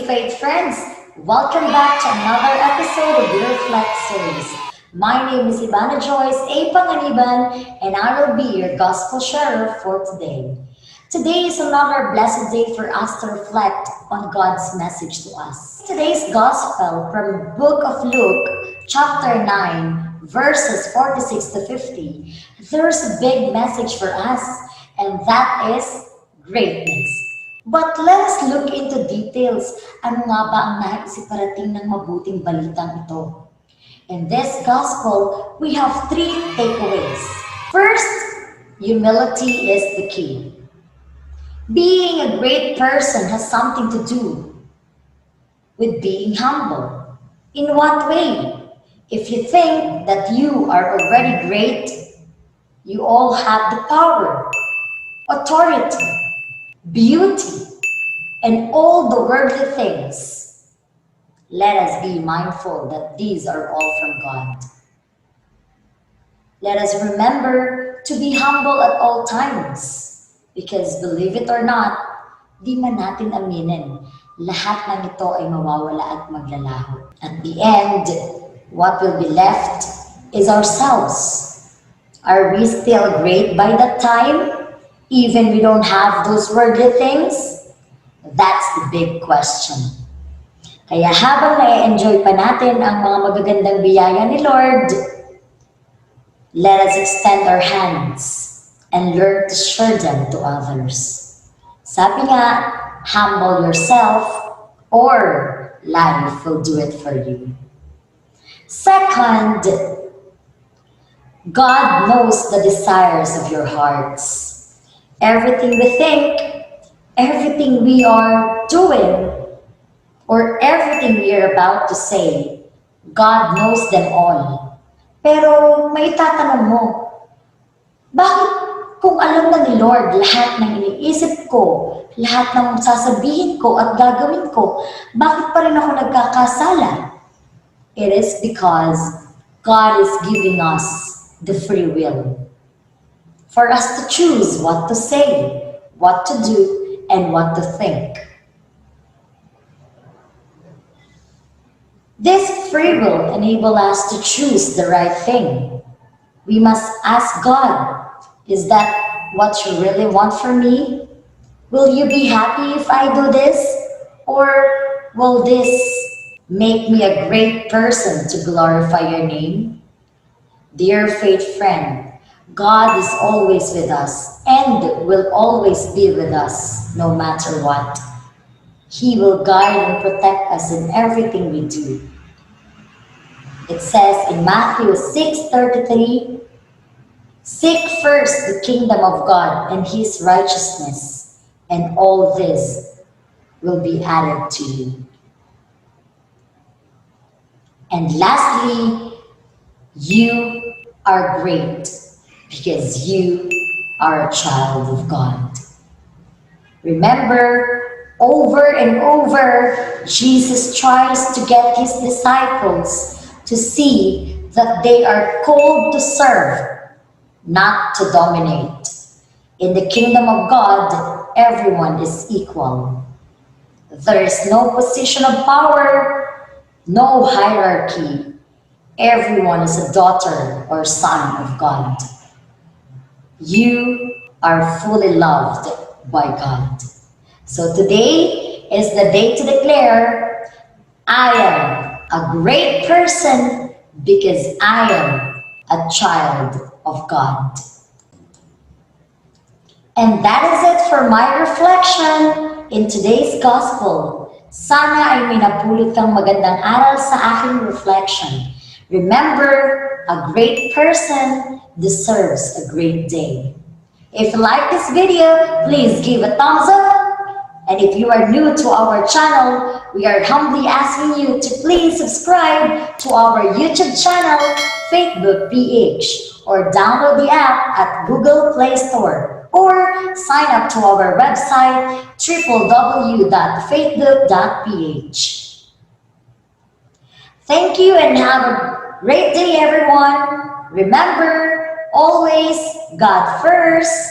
day, faith friends! Welcome back to another episode of your Reflect series. My name is Ivana Joyce A. Panganiban, and I will be your gospel sharer for today. Today is another blessed day for us to reflect on God's message to us. Today's gospel from Book of Luke, chapter 9, verses 46 to 50. There's a big message for us, and that is greatness. But let us look into details. Ano nga ba ang nais iparating ng mabuting balitang ito? In this gospel, we have three takeaways. First, humility is the key. Being a great person has something to do with being humble. In what way? If you think that you are already great, you all have the power, authority, beauty, and all the worldly things. Let us be mindful that these are all from God. Let us remember to be humble at all times, because believe it or not, di man natin aminin, lahat ng ito ay mawawala at maglalaho. At the end, what will be left is ourselves. Are we still great by that time? Even we don't have those worldly things? That's the big question. Kaya habang na-enjoy pa natin ang mga magagandang biyaya ni Lord, let us extend our hands and learn to share them to others. Sabi nga, humble yourself or life will do it for you. Second, God knows the desires of your hearts. Everything we think, everything we are doing, or everything we are about to say, God knows them all. Pero may tatanong mo, bakit kung alam na ni Lord lahat ng iniisip ko, lahat ng sasabihin ko at gagawin ko, bakit pa rin ako nagkakasala? It is because God is giving us the free will for us to choose what to say, what to do, and what to think. This free will enable us to choose the right thing. We must ask God, is that what you really want for me? Will you be happy if I do this? Or will this make me a great person to glorify your name? Dear faith friend, God is always with us and will always be with us no matter what. He will guide and protect us in everything we do. It says in Matthew 6:33, seek first the kingdom of God and his righteousness, and all this will be added to you. And lastly, you are great because you are a child of God. Remember, over and over, Jesus tries to get his disciples to see that they are called to serve, not to dominate. In the kingdom of God, everyone is equal. There is no position of power, no hierarchy. Everyone is a daughter or son of God. You are fully loved by God. So today is the day to declare, I am a great person because I am a child of God. And that is it for my reflection in today's gospel. Sana ay may napulot kang magandang aral sa aking reflection. Remember, a great person deserves a great day. If you like this video, please give a thumbs up. And if you are new to our channel, we are humbly asking you to please subscribe to our YouTube channel, Facebook PH, or download the app at Google Play Store, or sign up to our website, www.faithbook.ph. Thank you and have a great day, everyone. Remember, always God first.